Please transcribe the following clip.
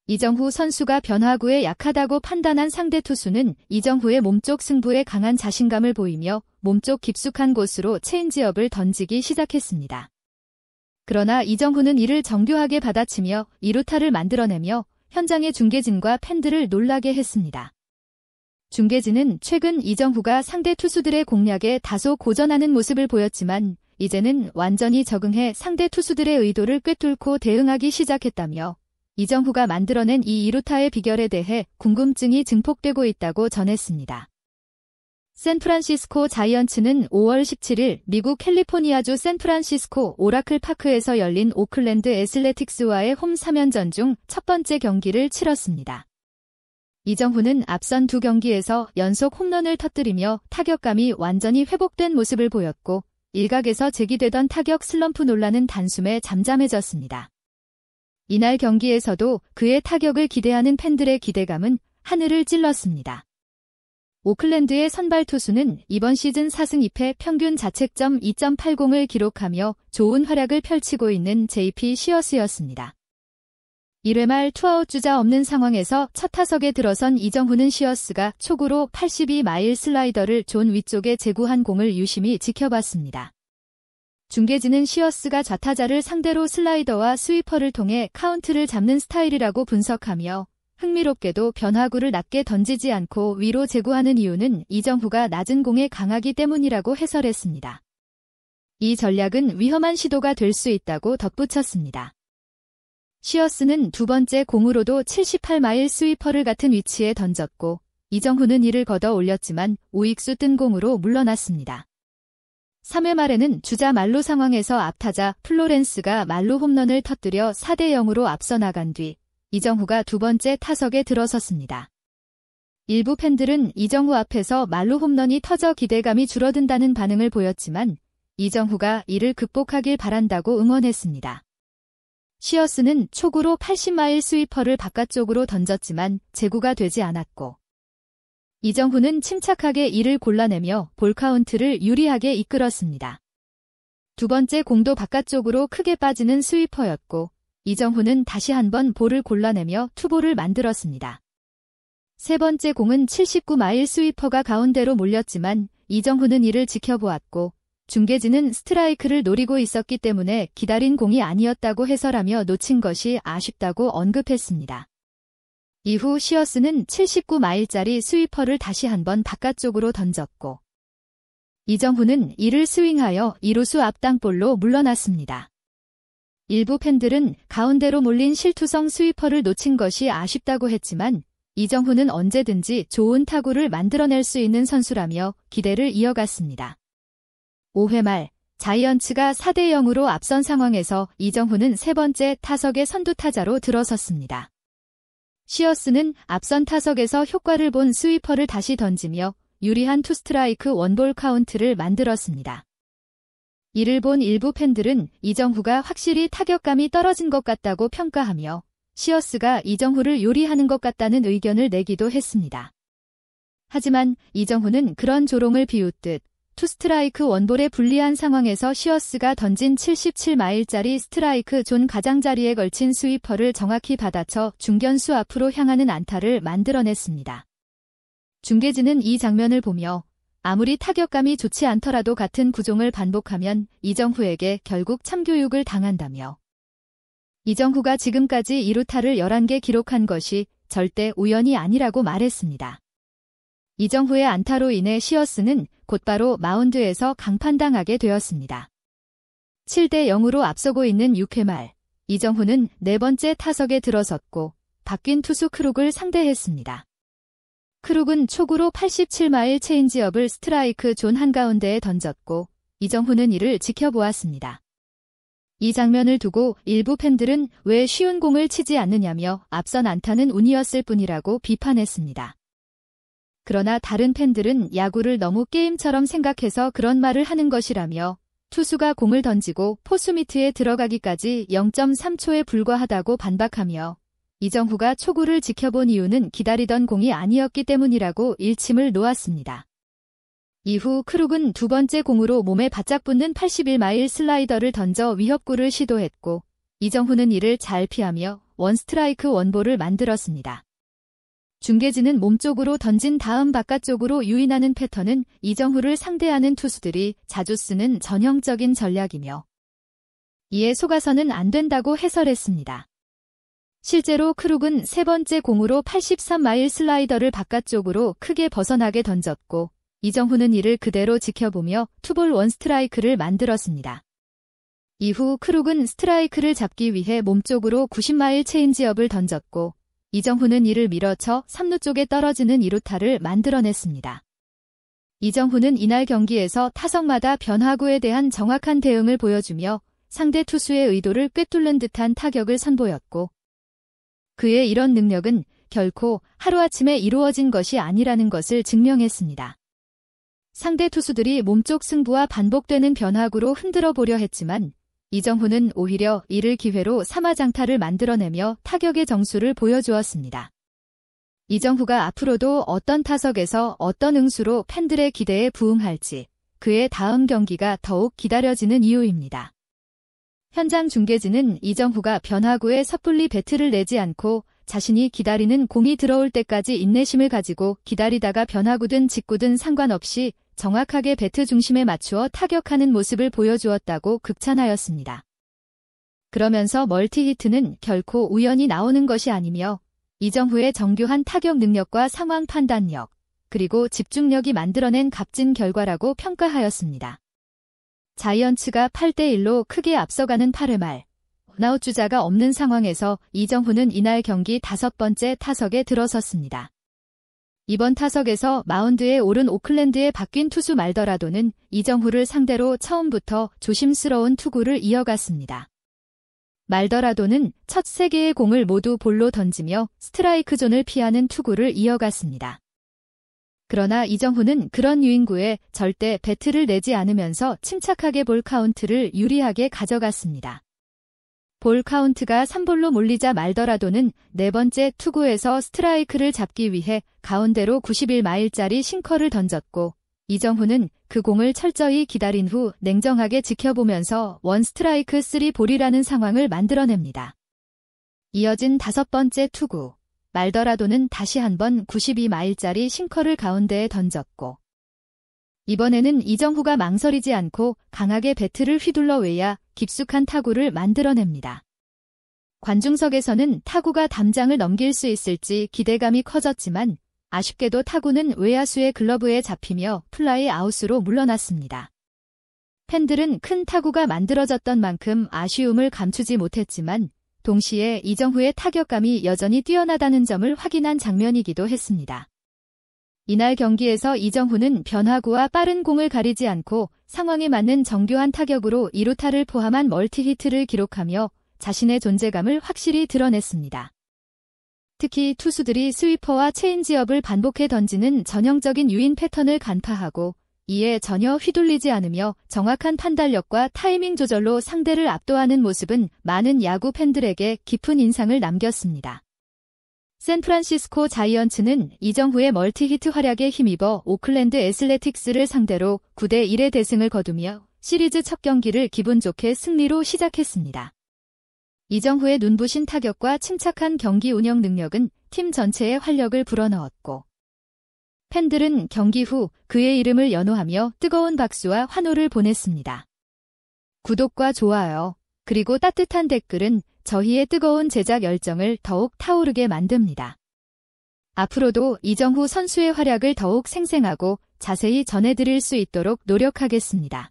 이정후 선수가 변화구에 약하다고 판단한 상대 투수는 이정후의 몸쪽 승부에 강한 자신감을 보이며 몸쪽 깊숙한 곳으로 체인지업을 던지기 시작했습니다. 그러나 이정후는 이를 정교하게 받아치며 2루타를 만들어내며 현장의 중계진과 팬들을 놀라게 했습니다. 중계진은 최근 이정후가 상대 투수들의 공략에 다소 고전하는 모습을 보였지만 이제는 완전히 적응해 상대 투수들의 의도를 꿰뚫고 대응하기 시작했다며 이정후가 만들어낸 이 2루타의 비결에 대해 궁금증이 증폭되고 있다고 전했습니다. 샌프란시스코 자이언츠는 5월 17일 미국 캘리포니아주 샌프란시스코 오라클 파크에서 열린 오클랜드 애슬레틱스와의 홈 3연전 중 첫 번째 경기를 치렀습니다. 이정후는 앞선 두 경기에서 연속 홈런을 터뜨리며 타격감이 완전히 회복된 모습을 보였고 일각에서 제기되던 타격 슬럼프 논란은 단숨에 잠잠해졌습니다. 이날 경기에서도 그의 타격을 기대하는 팬들의 기대감은 하늘을 찔렀습니다. 오클랜드의 선발 투수는 이번 시즌 4승 2패 평균 자책점 2.80을 기록하며 좋은 활약을 펼치고 있는 JP 시어스였습니다. 1회 말 투아웃 주자 없는 상황에서 첫 타석에 들어선 이정후는 시어스가 초구로 82마일 슬라이더를 존 위쪽에 제구한 공을 유심히 지켜봤습니다. 중계진은 시어스가 좌타자를 상대로 슬라이더와 스위퍼를 통해 카운트를 잡는 스타일이라고 분석하며 흥미롭게도 변화구를 낮게 던지지 않고 위로 제구하는 이유는 이정후가 낮은 공에 강하기 때문이라고 해설했습니다. 이 전략은 위험한 시도가 될 수 있다고 덧붙였습니다. 시어스는 두 번째 공으로도 78마일 스위퍼를 같은 위치에 던졌고 이정후는 이를 걷어 올렸지만 우익수 뜬 공으로 물러났습니다. 3회 말에는 주자 만루 상황에서 앞타자 플로렌스가 만루 홈런을 터뜨려 4대0으로 앞서 나간 뒤 이정후가 두 번째 타석에 들어섰습니다. 일부 팬들은 이정후 앞에서 만루 홈런이 터져 기대감이 줄어든다는 반응을 보였지만 이정후가 이를 극복하길 바란다고 응원했습니다. 시어스는 초구로 80마일 스위퍼를 바깥쪽으로 던졌지만 제구가 되지 않았고 이정후는 침착하게 이를 골라내며 볼카운트를 유리하게 이끌었습니다. 두 번째 공도 바깥쪽으로 크게 빠지는 스위퍼였고 이정후는 다시 한번 볼을 골라내며 투볼을 만들었습니다. 세 번째 공은 79마일 스위퍼가 가운데로 몰렸지만 이정후는 이를 지켜보았고 중계진은 스트라이크를 노리고 있었기 때문에 기다린 공이 아니었다고 해설하며 놓친 것이 아쉽다고 언급했습니다. 이후 시어스는 79마일짜리 스위퍼를 다시 한번 바깥쪽으로 던졌고 이정후는 이를 스윙하여 2루수 앞 땅볼로 물러났습니다. 일부 팬들은 가운데로 몰린 실투성 스위퍼를 놓친 것이 아쉽다고 했지만 이정후는 언제든지 좋은 타구를 만들어낼 수 있는 선수라며 기대를 이어갔습니다. 5회 말 자이언츠가 4대0으로 앞선 상황에서 이정후는 세 번째 타석의 선두타자로 들어섰습니다. 시어스는 앞선 타석에서 효과를 본 스위퍼를 다시 던지며 유리한 투스트라이크 원볼 카운트를 만들었습니다. 이를 본 일부 팬들은 이정후가 확실히 타격감이 떨어진 것 같다고 평가하며 시어스가 이정후를 요리하는 것 같다는 의견을 내기도 했습니다. 하지만 이정후는 그런 조롱을 비웃듯 투스트라이크 원볼에 불리한 상황에서 시어스가 던진 77마일짜리 스트라이크 존 가장자리에 걸친 스위퍼를 정확히 받아쳐 중견수 앞으로 향하는 안타를 만들어냈습니다. 중계진은 이 장면을 보며 아무리 타격감이 좋지 않더라도 같은 구종을 반복하면 이정후에게 결국 참교육을 당한다며 이정후가 지금까지 2루타를 11개 기록한 것이 절대 우연이 아니라고 말했습니다. 이정후의 안타로 인해 시어스는 곧바로 마운드에서 강판당하게 되었습니다. 7대0으로 앞서고 있는 6회 말 이정후는 네 번째 타석에 들어섰고 바뀐 투수 크룩을 상대했습니다. 크룩은 초구로 87마일 체인지업을 스트라이크 존 한가운데에 던졌고 이정후는 이를 지켜보았습니다. 이 장면을 두고 일부 팬들은 왜 쉬운 공을 치지 않느냐며 앞선 안타는 운이었을 뿐이라고 비판했습니다. 그러나 다른 팬들은 야구를 너무 게임처럼 생각해서 그런 말을 하는 것이라며 투수가 공을 던지고 포수 미트에 들어가기까지 0.3초에 불과하다고 반박하며 이정후가 초구를 지켜본 이유는 기다리던 공이 아니었기 때문이라고 일침을 놓았습니다. 이후 크룩은 두 번째 공으로 몸에 바짝 붙는 81마일 슬라이더를 던져 위협구를 시도했고 이정후는 이를 잘 피하며 원스트라이크 원볼을 만들었습니다. 중계진은 몸쪽으로 던진 다음 바깥쪽으로 유인하는 패턴은 이정후를 상대하는 투수들이 자주 쓰는 전형적인 전략이며 이에 속아서는 안 된다고 해설했습니다. 실제로 크룩은 세 번째 공으로 83마일 슬라이더를 바깥쪽으로 크게 벗어나게 던졌고 이정후는 이를 그대로 지켜보며 투볼 원스트라이크를 만들었습니다. 이후 크룩은 스트라이크를 잡기 위해 몸쪽으로 90마일 체인지업을 던졌고 이정후는 이를 밀어쳐 3루 쪽에 떨어지는 2루타를 만들어냈습니다. 이정후는 이날 경기에서 타석마다 변화구에 대한 정확한 대응을 보여주며 상대 투수의 의도를 꿰뚫는 듯한 타격을 선보였고 그의 이런 능력은 결코 하루아침에 이루어진 것이 아니라는 것을 증명했습니다. 상대 투수들이 몸쪽 승부와 반복되는 변화구로 흔들어 보려 했지만 이정후는 오히려 이를 기회로 삼화장타를 만들어내며 타격의 정수를 보여주었습니다. 이정후가 앞으로도 어떤 타석에서 어떤 응수로 팬들의 기대에 부응할지 그의 다음 경기가 더욱 기다려지는 이유입니다. 현장 중계진은 이정후가 변화구에 섣불리 배트를 내지 않고 자신이 기다리는 공이 들어올 때까지 인내심을 가지고 기다리다가 변화구든 직구든 상관없이 정확하게 배트 중심에 맞추어 타격하는 모습을 보여주었다고 극찬하였습니다. 그러면서 멀티히트는 결코 우연히 나오는 것이 아니며 이정후의 정교한 타격 능력과 상황 판단력, 그리고 집중력이 만들어낸 값진 결과라고 평가하였습니다. 자이언츠가 8대1로 크게 앞서가는 8회 말, 원아웃 주자가 없는 상황에서 이정후는 이날 경기 5번째 타석에 들어섰습니다. 이번 타석에서 마운드에 오른 오클랜드의 바뀐 투수 말더라도는 이정후를 상대로 처음부터 조심스러운 투구를 이어갔습니다. 말더라도는 첫 3개의 공을 모두 볼로 던지며 스트라이크 존을 피하는 투구를 이어갔습니다. 그러나 이정후는 그런 유인구에 절대 배트를 내지 않으면서 침착하게 볼 카운트를 유리하게 가져갔습니다. 볼 카운트가 3볼로 몰리자 말더라도는 4번째 투구에서 스트라이크를 잡기 위해 가운데로 91마일짜리 싱커를 던졌고 이정후는 그 공을 철저히 기다린 후 냉정하게 지켜보면서 원 스트라이크 3볼이라는 상황을 만들어냅니다. 이어진 5번째 투구, 말더라도는 다시 한번 92마일짜리 싱커를 가운데에 던졌고 이번에는 이정후가 망설이지 않고 강하게 배트를 휘둘러 외야 깊숙한 타구를 만들어냅니다. 관중석에서는 타구가 담장을 넘길 수 있을지 기대감이 커졌지만 아쉽게도 타구는 외야수의 글러브에 잡히며 플라이 아웃으로 물러났습니다. 팬들은 큰 타구가 만들어졌던 만큼 아쉬움을 감추지 못했지만 동시에 이정후의 타격감이 여전히 뛰어나다는 점을 확인한 장면이기도 했습니다. 이날 경기에서 이정후는 변화구와 빠른 공을 가리지 않고 상황에 맞는 정교한 타격으로 2루타를 포함한 멀티히트를 기록하며 자신의 존재감을 확실히 드러냈습니다. 특히 투수들이 스위퍼와 체인지업을 반복해 던지는 전형적인 유인 패턴을 간파하고 이에 전혀 휘둘리지 않으며 정확한 판단력과 타이밍 조절로 상대를 압도하는 모습은 많은 야구 팬들에게 깊은 인상을 남겼습니다. 샌프란시스코 자이언츠는 이정후의 멀티히트 활약에 힘입어 오클랜드 애슬레틱스를 상대로 9대1의 대승을 거두며 시리즈 첫 경기를 기분 좋게 승리로 시작했습니다. 이정후의 눈부신 타격과 침착한 경기 운영 능력은 팀 전체의 활력을 불어넣었고 팬들은 경기 후 그의 이름을 연호하며 뜨거운 박수와 환호를 보냈습니다. 구독과 좋아요, 그리고 따뜻한 댓글은 저희의 뜨거운 제작 열정을 더욱 타오르게 만듭니다. 앞으로도 이정후 선수의 활약을 더욱 생생하고 자세히 전해드릴 수 있도록 노력하겠습니다.